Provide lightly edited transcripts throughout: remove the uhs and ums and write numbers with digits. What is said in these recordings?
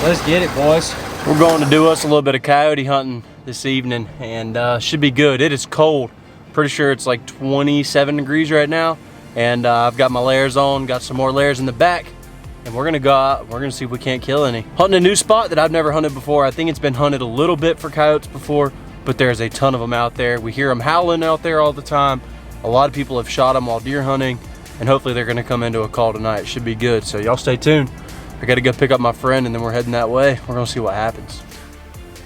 Let's get it, boys. We're going to do us a little bit of coyote hunting this evening, and should be good. It is cold. Pretty sure it's like 27 degrees right now, and I've got my layers on, got some more layers in the back, and we're gonna go out. We're gonna see if we can't kill any. Hunting a new spot that I've never hunted before. I think it's been hunted a little bit for coyotes before, but there's a ton of them out there. We hear them howling out there all the time. A lot of people have shot them while deer hunting, and hopefully they're gonna come into a call tonight. It should be good, so y'all stay tuned. I gotta go pick up my friend, and then we're heading that way. We're gonna see what happens.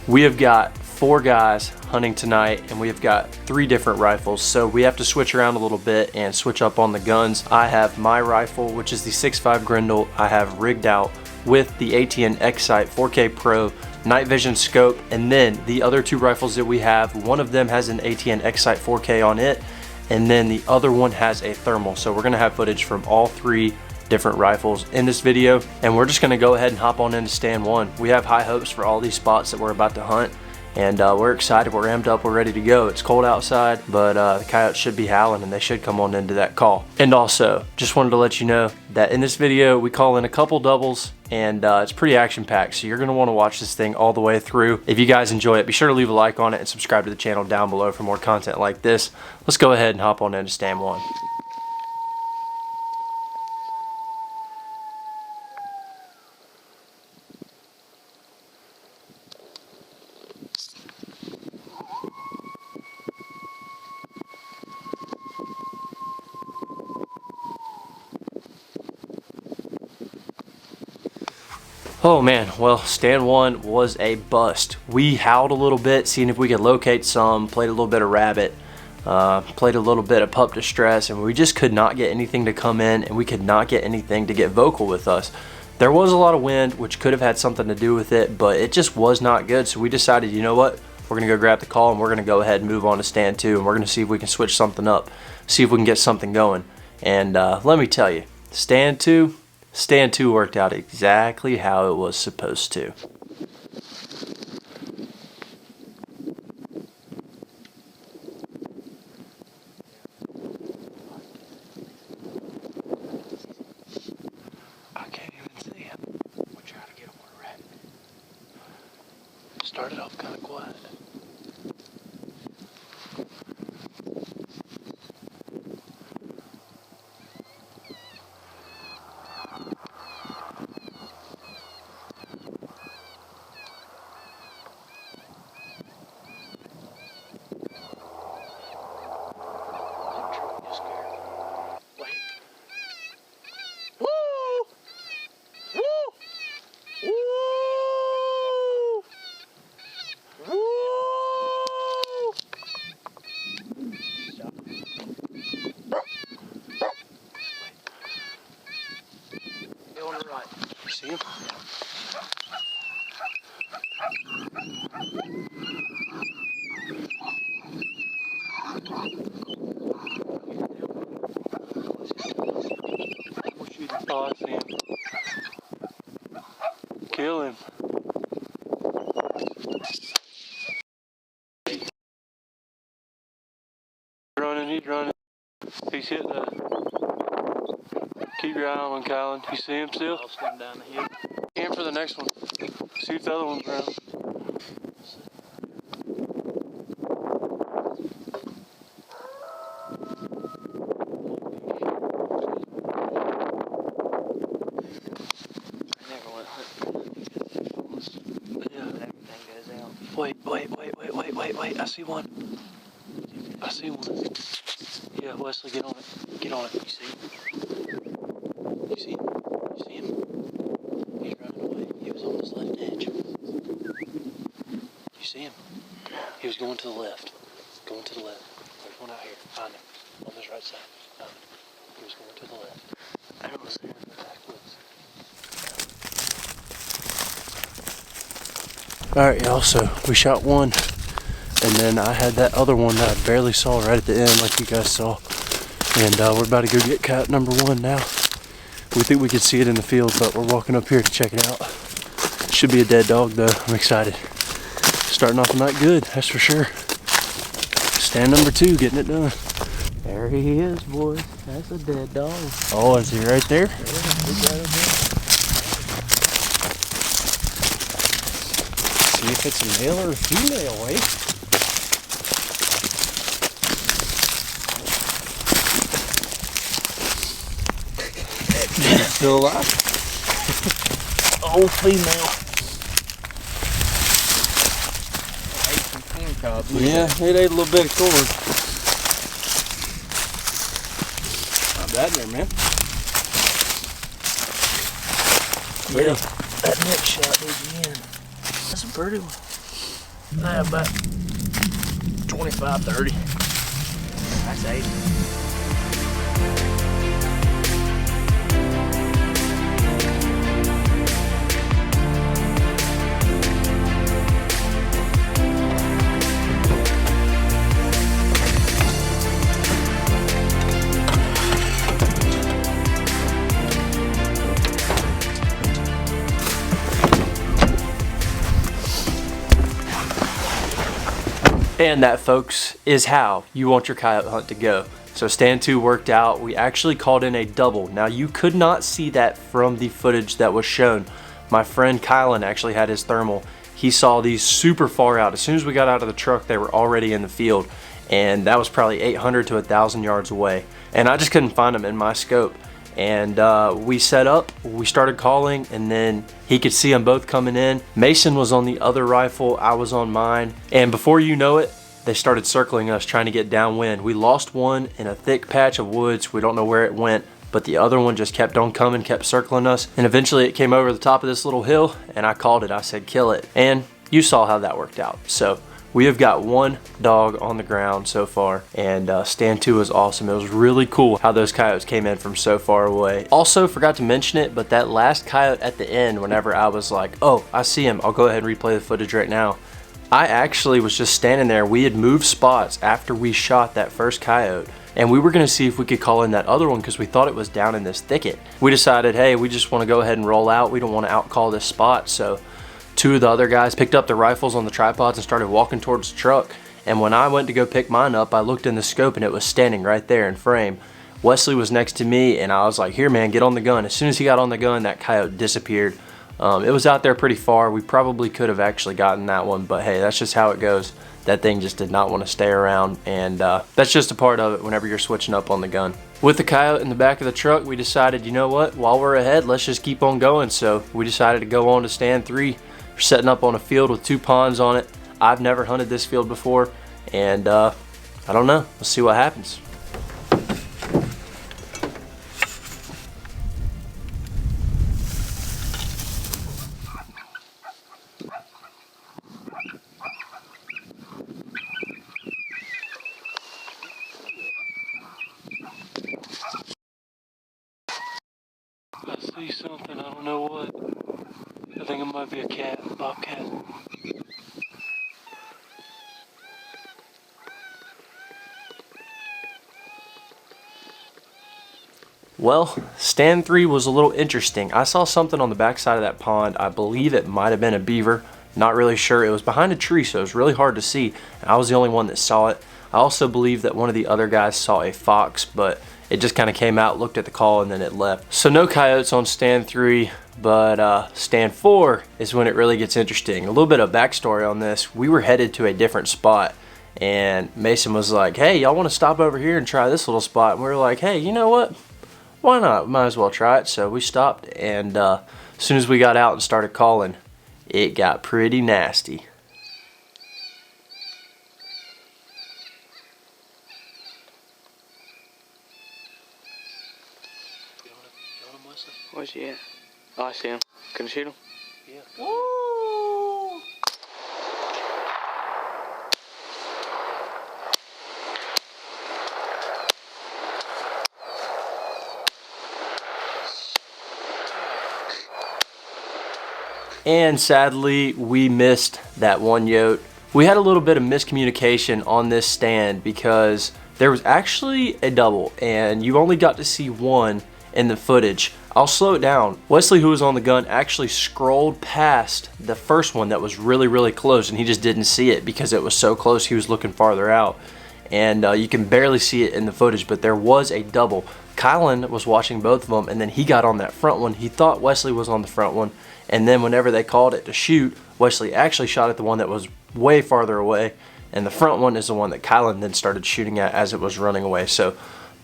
We have got 4 guys hunting tonight, and we have got 3 different rifles, so we have to switch around a little bit and switch up on the guns. I have my rifle, which is the 6.5 Grendel. I have rigged out with the ATN X-Sight 4K Pro night vision scope, and then the other 2 rifles that we have, one of them has an ATN X-Sight 4K on it, and then the other one has a thermal. So we're gonna have footage from all 3 different rifles in this video, and we're just gonna go ahead and hop on into stand 1. We have high hopes for all these spots that we're about to hunt, and we're excited, we're amped up, we're ready to go. It's cold outside, but the coyotes should be howling, and they should come on into that call. And also, just wanted to let you know that in this video, we call in a couple doubles, and it's pretty action-packed, so you're gonna wanna watch this thing all the way through. If you guys enjoy it, be sure to leave a like on it and subscribe to the channel down below for more content like this. Let's go ahead and hop on into stand 1. Oh man, well, stand 1 was a bust. We howled a little bit, seeing if we could locate some, played a little bit of rabbit, played a little bit of pup distress, and we just could not get anything to come in, and we could not get anything to get vocal with us. There was a lot of wind, which could have had something to do with it, but it just was not good, so we decided, you know what, we're gonna go grab the call, and we're gonna go ahead and move on to stand 2, and we're gonna see if we can switch something up, see if we can get something going. And let me tell you, stand 2 worked out exactly how it was supposed to. I can't even see him. We'll try to get him where we're at. Started off kind of quiet. You see him? Oh, I see him. Kill him. He's running. He's hitting the... Keep your eye on Kylan. You see him still? I'll stand down the hill. Aim for the next one. See if the other one's around. I never went hunting. But yeah, everything goes out. Wait. I see one. Yeah, Wesley, get on it. You see him? You see him? He's running away. He was on this left edge. You see him? He was going to the left. There's one out here. Find him. On this right side. Found him. He was going to the left. I don't see him in the backwoods. Alright, y'all, so we shot one. And then I had that other one that I barely saw right at the end, like you guys saw. And we're about to go get coyote number 1 now. We think we could see it in the field, but we're walking up here to check it out. Should be a dead dog though. I'm excited. Starting off the night good, that's for sure. Stand number 2, getting it done. There he is, boys. That's a dead dog. Oh, is he right there? Yeah, he's right up there. See if it's a male or a female, eh? Still alive? Oh, female. Ate some corn cobs. Yeah, it ate a little bit of corn. Not bad there, man. Yeah, that next shot is in. That's a pretty one. About 25, 30. That's 80. And that, folks, is how you want your coyote hunt to go. So stand 2 worked out. We actually called in a double. Now you could not see that from the footage that was shown. My friend Kylan actually had his thermal. He saw these super far out. As soon as we got out of the truck, they were already in the field. And that was probably 800 to 1,000 yards away. And I just couldn't find them in my scope. And we set up, we started calling, and then he could see them both coming in. Mason was on the other rifle, I was on mine, and before you know it, they started circling us trying to get downwind. We lost one in a thick patch of woods. We don't know where it went, but the other one just kept on coming, kept circling us, and eventually it came over the top of this little hill, and I called it. I said, kill it. And you saw how that worked out. So we have got one dog on the ground so far, and stand 2 was awesome. It was really cool how those coyotes came in from so far away. Also, forgot to mention it, but that last coyote at the end, whenever I was like, oh, I see him, I'll go ahead and replay the footage right now. I actually was just standing there. We had moved spots after we shot that first coyote, and we were gonna see if we could call in that other one because we thought it was down in this thicket. We decided, hey, we just wanna go ahead and roll out. We don't wanna outcall this spot, so 2 of the other guys picked up their rifles on the tripods and started walking towards the truck. And when I went to go pick mine up, I looked in the scope and it was standing right there in frame. Wesley was next to me and I was like, here man, get on the gun. As soon as he got on the gun, that coyote disappeared. It was out there pretty far. We probably could have actually gotten that one, but hey, that's just how it goes. That thing just did not want to stay around, and that's just a part of it whenever you're switching up on the gun. With the coyote in the back of the truck, we decided, you know what, while we're ahead, let's just keep on going. So we decided to go on to stand 3. We're setting up on a field with 2 ponds on it. I've never hunted this field before, and I don't know. Let's see what happens. I see something, I don't know what. I think it might be a cat, bobcat. Well, stand 3 was a little interesting. I saw something on the backside of that pond. I believe it might have been a beaver. Not really sure. It was behind a tree, so it was really hard to see. And I was the only one that saw it. I also believe that one of the other guys saw a fox, but it just kind of came out, looked at the call, and then it left. So no coyotes on stand 3, but stand 4 is when it really gets interesting. A little bit of backstory on this. We were headed to a different spot, and Mason was like, hey, y'all want to stop over here and try this little spot? And we were like, hey, you know what? Why not? Might as well try it. So we stopped, and as soon as we got out and started calling, it got pretty nasty. Where's he at? Oh, I see him. Can you shoot him? Yeah. Woo! And sadly, we missed that one yote. We had a little bit of miscommunication on this stand because there was actually a double and you only got to see one in the footage. I'll slow it down. Wesley, who was on the gun, actually scrolled past the first one that was really, really close, and he just didn't see it because it was so close. He was looking farther out, and you can barely see it in the footage, but there was a double. Kylan was watching both of them, and then he got on that front one. He thought Wesley was on the front one, and then whenever they called it to shoot, Wesley actually shot at the one that was way farther away, and the front one is the one that Kylan then started shooting at as it was running away. So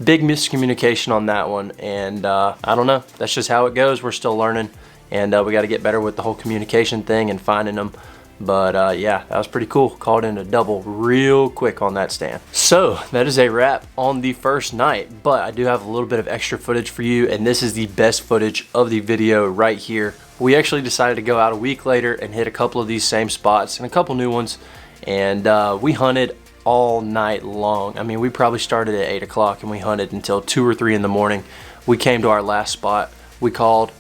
big miscommunication on that one, and I don't know, that's just how it goes. We're still learning, and we got to get better with the whole communication thing and finding them. But yeah, that was pretty cool. Called in a double real quick on that stand. So that is a wrap on the first night, but I do have a little bit of extra footage for you, and this is the best footage of the video right here. We actually decided to go out a week later and hit a couple of these same spots and a couple new ones, and we hunted all night long. I mean, we probably started at 8 o'clock and we hunted until 2 or 3 in the morning. We came to our last spot. We called.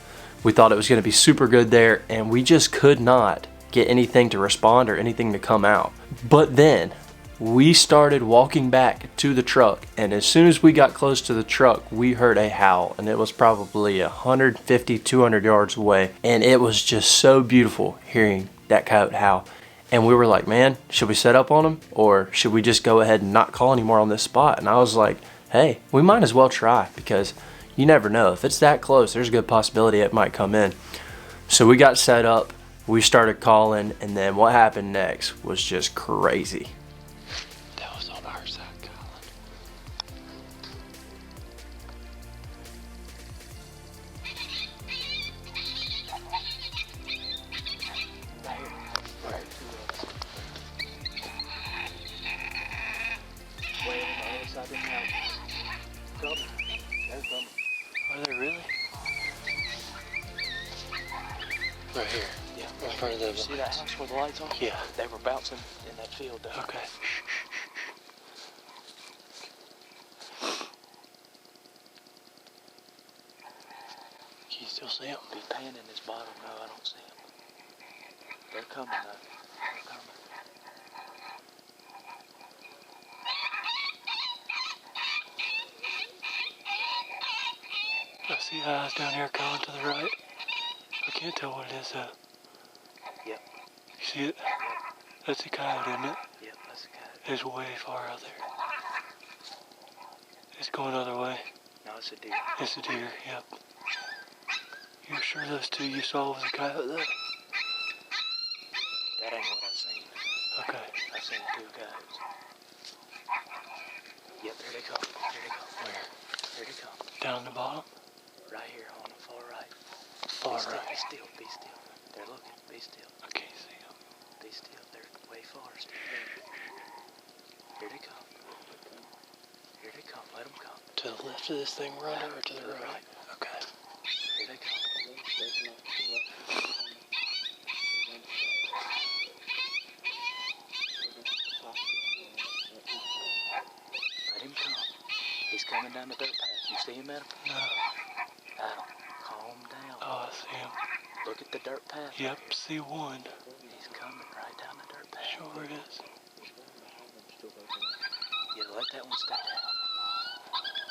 We thought it was going to be super good there, and we just could not get anything to respond or anything to come out. But then we started walking back to the truck, and as soon as we got close to the truck, we heard a howl, and it was probably 150, 200 yards away, and it was just so beautiful hearing that coyote howl. And we were like, man, should we set up on him, or should we just go ahead and not call anymore on this spot? And I was like, hey, we might as well try, because you never know. If it's that close, there's a good possibility it might come in. So we got set up. We started calling, and then what happened next was just crazy. That was on our side, Colin. Right. Way on the other side of the house. Coming. They're coming. Are they really? Right here. Yeah, in front of the. See that house where the lights on? Yeah. They were bouncing in that field though. Okay. Can you still see them? Be panning this bottom. No, I don't see them. They're coming though. They're coming. I see eyes down here going to the right. I can't tell what it is though. Yep. You see it? Yep. That's a coyote, isn't it? Yep, that's a coyote. It's way far out there. It's going the other way. No, it's a deer. It's a deer, yep. You're sure those two you saw was a coyote though? That ain't what I seen. Okay. I seen 2 coyotes. Yep, there they come. Here they come. Where? Here they come. Down the bottom? Right here on the far right. Far right. Be still, be still. They're looking, be still. I can't see them. Be still, they're way far. Here they come. Here they come, let them come. To the left of this thing right or to the right? Okay. Here they come. Let him come. He's coming down the dirt path. You see him, Adam? No. Adam, calm down. Oh, I see him. Look at the dirt path. Yep, see one. He's coming right down the dirt path. Sure it is. Yeah, let that one stay down.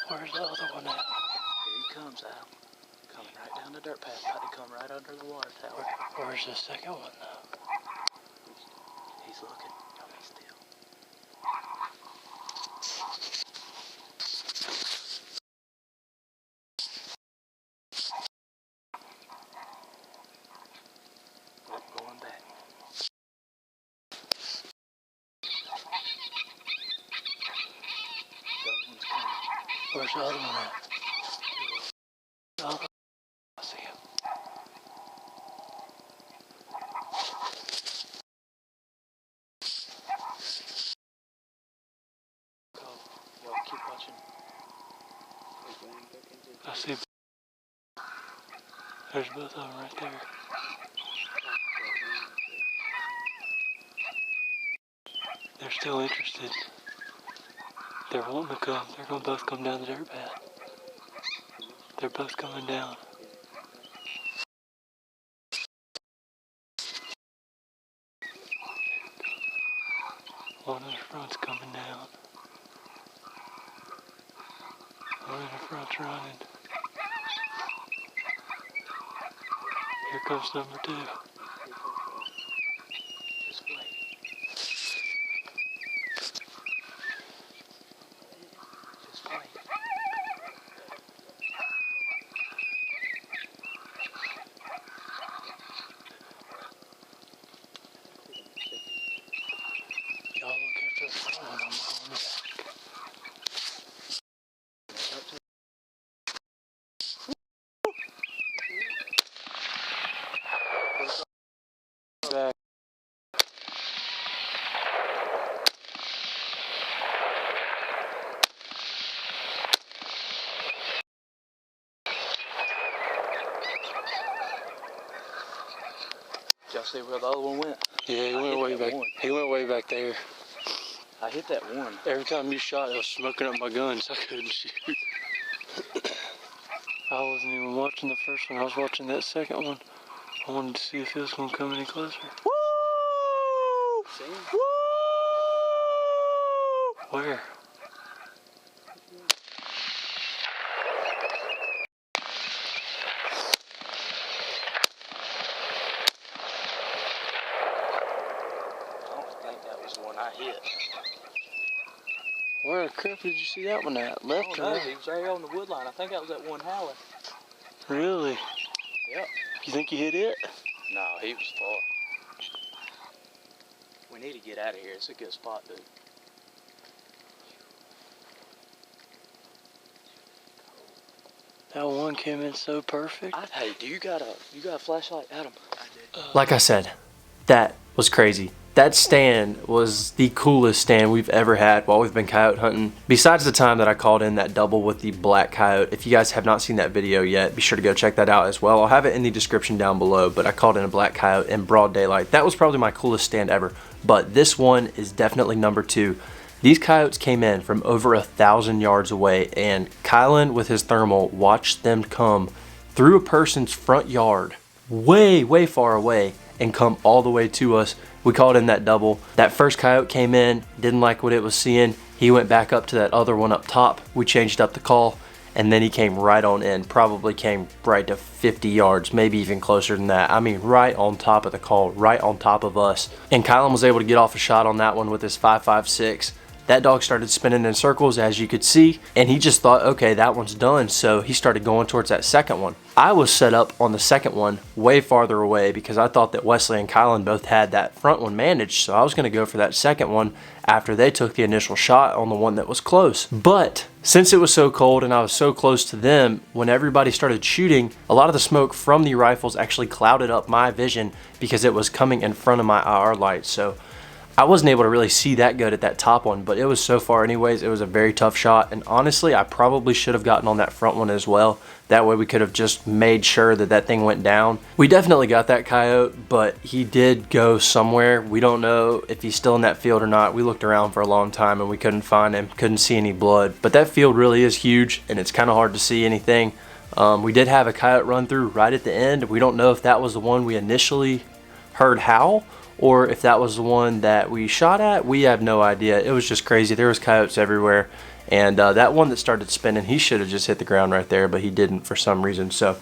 Where's the other one at? Here he comes, Adam. Coming right down the dirt path. About to come right under the water tower. Where's the second one, though? He's looking. Don't be still. Going back. Where's the other one at? The other one. I see him. Go. Y'all keep watching. I see. There's both of them right there. They're still interested. They're wanting to come. They're going to both come down the dirt path. They're both coming down. One in the front's coming down. One in the front's running. Here comes number 2. Just wait. Just wait. Y'all see where the other one went? Yeah, he went way back. He went way back there. I hit that one. Every time you shot, it was smoking up my gun, so I couldn't shoot. I wasn't even watching the first one. I was watching that second one. I wanted to see if it was going to come any closer. Woo! See him? Woo! Where? I don't think that was the one I hit. Where the crap did you see that one at? Left or right? He was right on the wood line. I think that was that one howling. Really? Yep. You think you hit it? No, he was far. We need to get out of here. It's a good spot, dude. That one came in so perfect. Hey, do you got a flashlight, Adam? Like I said, that was crazy. That stand was the coolest stand we've ever had while we've been coyote hunting. Besides the time that I called in that double with the black coyote, if you guys have not seen that video yet, be sure to go check that out as well. I'll have it in the description down below, but I called in a black coyote in broad daylight. That was probably my coolest stand ever, but this one is definitely number 2. These coyotes came in from over 1,000 yards away, and Kylan with his thermal watched them come through a person's front yard way far away and come all the way to us. We called in that double. That first coyote came in, didn't like what it was seeing. He went back up to that other one up top. We changed up the call, and then he came right on in. Probably came right to 50 yards, maybe even closer than that. I mean, right on top of the call, right on top of us. And Kylan was able to get off a shot on that one with his 5.56. That dog started spinning in circles, as you could see, and he just thought, okay, that one's done, so he started going towards that second one. I was set up on the second one way farther away because I thought that Wesley and Kylan both had that front one managed, so I was going to go for that second one after they took the initial shot on the one that was close. But since it was so cold and I was so close to them, when everybody started shooting, a lot of the smoke from the rifles actually clouded up my vision because it was coming in front of my IR lights. So I wasn't able to really see that good at that top one, but it was so far anyways. It was a very tough shot, and honestly, I probably should have gotten on that front one as well. That way we could have just made sure that that thing went down. We definitely got that coyote, but he did go somewhere. We don't know if he's still in that field or not. We looked around for a long time and we couldn't find him, couldn't see any blood. But that field really is huge, and it's kind of hard to see anything. We did have a coyote run through right at the end. We don't know if that was the one we initially heard howl, or if that was the one that we shot at. We have no idea. It was just crazy. There was coyotes everywhere, and that one that started spinning, he should have just hit the ground right there, but he didn't for some reason. So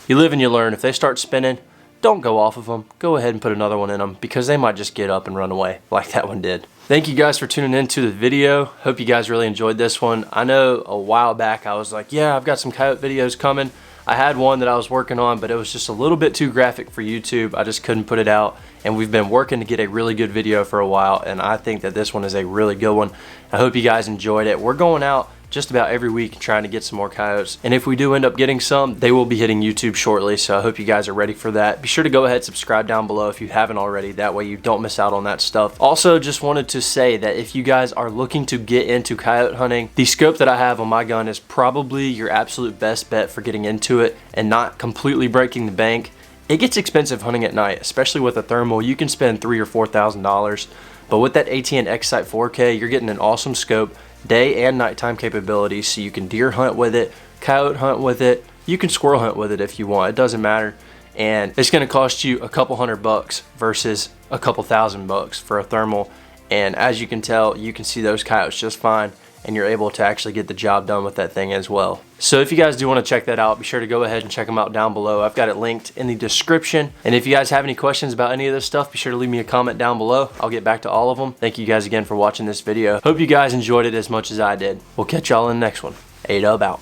you live and you learn. If they start spinning, don't go off of them. Go ahead and put another one in them, because they might just get up and run away like that one did. Thank you guys for tuning into the video. Hope you guys really enjoyed this one. I know a while back I was like, yeah, I've got some coyote videos coming. I had one that I was working on, but it was just a little bit too graphic for YouTube. I just couldn't put it out, and we've been working to get a really good video for a while, and I think that this one is a really good one. I hope you guys enjoyed it. We're going out just about every week trying to get some more coyotes, and if we do end up getting some, they will be hitting YouTube shortly, so I hope you guys are ready for that. Be sure to go ahead and subscribe down below if you haven't already. That way you don't miss out on that stuff. Also, just wanted to say that if you guys are looking to get into coyote hunting, the scope that I have on my gun is probably your absolute best bet for getting into it and not completely breaking the bank. It gets expensive hunting at night, especially with a thermal. You can spend $3,000 or $4,000, but with that ATN X-Sight 4K, you're getting an awesome scope, day and nighttime capabilities, so you can deer hunt with it, coyote hunt with it, you can squirrel hunt with it if you want. It doesn't matter, and it's going to cost you a couple $100 versus a couple $1,000 for a thermal. And as you can tell, you can see those coyotes just fine, and you're able to actually get the job done with that thing as well. So if you guys do want to check that out, be sure to go ahead and check them out down below. I've got it linked in the description. And if you guys have any questions about any of this stuff, be sure to leave me a comment down below. I'll get back to all of them. Thank you guys again for watching this video. Hope you guys enjoyed it as much as I did. We'll catch y'all in the next one. ADUB out.